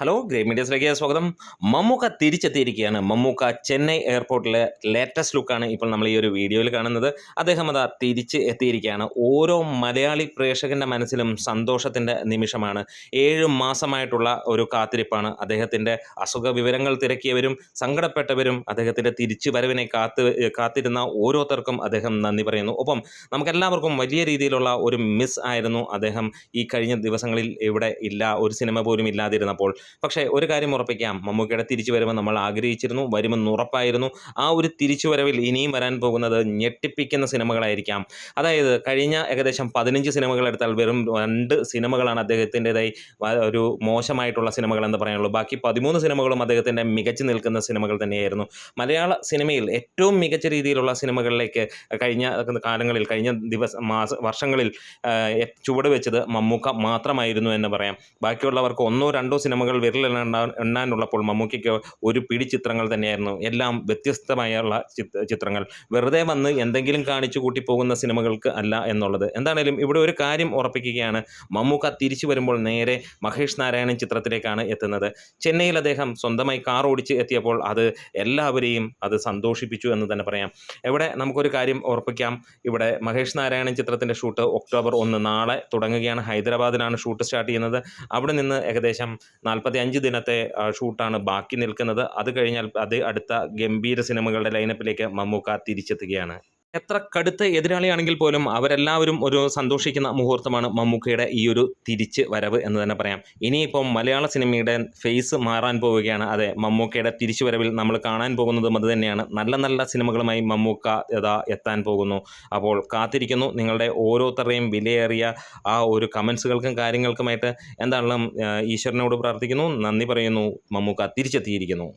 Hello great മീഡിയസിലേക്ക് സ്വാഗതം. Mammukka തിരിച്ചെത്തിയിരിക്കുകയാണ്. Mammukka Chennai എയർപോർട്ടിലെ latest ലുക്കാണ് ഇപ്പോൾ നമ്മൾ ഈ ഒരു വീഡിയോയിൽ കാണുന്നത്. അദ്ദേഹം അതാ തിരിച്ച് എത്തിയിരിക്കുകയാണ്. ഓരോ മലയാളി പ്രേക്ഷകൻ്റെ മനസ്സിലും സന്തോഷത്തിൻ്റെ നിമിഷമാണ്. 7 മാസമായിട്ടുള്ള ഒരു കാത്തിരിപ്പാണ്. അദ്ദേഹത്തിൻ്റെ അസുഖ വിവരങ്ങൾ തിരക്കിയവരും സങ്കടപ്പെട്ടവരും അദ്ദേഹത്തിൻ്റെ തിരിച്ചു വരവിനെ കാത്തിരുന്ന ഓരോരുത്തർക്കും അദ്ദേഹം നന്ദി പറയുന്നു. ഒപ്പം നമുക്കെല്ലാവർക്കും വലിയ രീതിയിലുള്ള ഒരു മിസ് ആയിരുന്നു അദ്ദേഹം ഈ കഴിഞ്ഞ ദിവസങ്ങളിൽ ഇവിടെ ഇല്ല, ഒരു സിനിമ പോലും ഇല്ലാതിരുന്നപ്പോൾ. പക്ഷേ ഒരു കാര്യം ഉറപ്പിക്കാം, മമ്മൂക്കയുടെ തിരിച്ചുവരവ് നമ്മൾ ആഗ്രഹിച്ചിരുന്നു, വരുമെന്ന് ഉറപ്പായിരുന്നു. ആ ഒരു തിരിച്ചുവരവിൽ ഇനിയും വരാൻ പോകുന്നത് ഞെട്ടിപ്പിക്കുന്ന സിനിമകളായിരിക്കാം. അതായത് കഴിഞ്ഞ ഏകദേശം 15 സിനിമകൾ എടുത്താൽ വെറും 2 സിനിമകളാണ് അദ്ദേഹത്തിൻ്റെതായി ഒരു മോശമായിട്ടുള്ള സിനിമകളെന്ന് പറയാനുള്ളൂ. ബാക്കി 13 സിനിമകളും അദ്ദേഹത്തിൻ്റെ മികച്ചു നിൽക്കുന്ന സിനിമകൾ തന്നെയായിരുന്നു. മലയാള സിനിമയിൽ ഏറ്റവും മികച്ച രീതിയിലുള്ള സിനിമകളിലേക്ക് കഴിഞ്ഞ കാലങ്ങളിൽ, കഴിഞ്ഞ വർഷങ്ങളിൽ ചുവട് വെച്ചത് മമ്മൂക്ക മാത്രമായിരുന്നു എന്ന് പറയാം. ബാക്കിയുള്ളവർക്ക് ഒന്നോ രണ്ടോ സിനിമകൾ എണ്ണാനുള്ളപ്പോൾ മമ്മൂക്കയ്ക്ക് ഒരു പിടി ചിത്രങ്ങൾ തന്നെയായിരുന്നു. എല്ലാം വ്യത്യസ്തമായുള്ള ചിത്രങ്ങൾ. വെറുതെ വന്ന് എന്തെങ്കിലും കാണിച്ചു കൂട്ടി പോകുന്ന സിനിമകൾക്ക് അല്ല എന്നുള്ളത്. എന്താണേലും ഇവിടെ ഒരു കാര്യം ഉറപ്പിക്കുകയാണ്, മമ്മൂക്ക തിരിച്ചു വരുമ്പോൾ നേരെ മഹേഷ് നാരായണൻ ചിത്രത്തിലേക്കാണ് എത്തുന്നത്. ചെന്നൈയിൽ അദ്ദേഹം സ്വന്തമായി കാർ ഓടിച്ച് എത്തിയപ്പോൾ അത് എല്ലാവരെയും അത് സന്തോഷിപ്പിച്ചു എന്ന് തന്നെ പറയാം. ഇവിടെ നമുക്കൊരു കാര്യം ഉറപ്പിക്കാം, ഇവിടെ മഹേഷ് നാരായണൻ ചിത്രത്തിൻ്റെ ഷൂട്ട് ഒക്ടോബർ 1 നാളെ തുടങ്ങുകയാണ്. ഹൈദരാബാദിലാണ് ഷൂട്ട് സ്റ്റാർട്ട് ചെയ്യുന്നത്. അവിടെ നിന്ന് ഏകദേശം 45 ദിനത്തെ ഷൂട്ടാണ് ബാക്കി നിൽക്കുന്നത്. അത് കഴിഞ്ഞാൽ അടുത്ത ഗംഭീര സിനിമകളുടെ ലൈനപ്പിലേക്ക് മമ്മൂക്ക തിരിച്ചെത്തുകയാണ്. എത്ര കടുത്ത എതിരാളിയാണെങ്കിൽ പോലും അവരെല്ലാവരും ഒരു സന്തോഷിക്കുന്ന മുഹൂർത്തമാണ് മമ്മൂക്കയുടെ ഈ ഒരു തിരിച്ച് വരവ് എന്ന് തന്നെ പറയാം. ഇനിയിപ്പം മലയാള സിനിമയുടെ ഫേസ് മാറാൻ പോവുകയാണ്. അതെ, മമ്മൂക്കയുടെ തിരിച്ചുവരവിൽ നമ്മൾ കാണാൻ പോകുന്നതും അത് തന്നെയാണ്. നല്ല നല്ല സിനിമകളുമായി മമ്മൂക്ക എത്താൻ പോകുന്നു. അപ്പോൾ കാത്തിരിക്കുന്നു. നിങ്ങളുടെ ഓരോരുത്തരുടെയും വിലയേറിയ ആ ഒരു കമൻസുകൾക്കും കാര്യങ്ങൾക്കുമായിട്ട് എന്താണെങ്കിലും ഈശ്വരനോട് പ്രാർത്ഥിക്കുന്നു, നന്ദി പറയുന്നു. മമ്മൂക്ക തിരിച്ചെത്തിയിരിക്കുന്നു.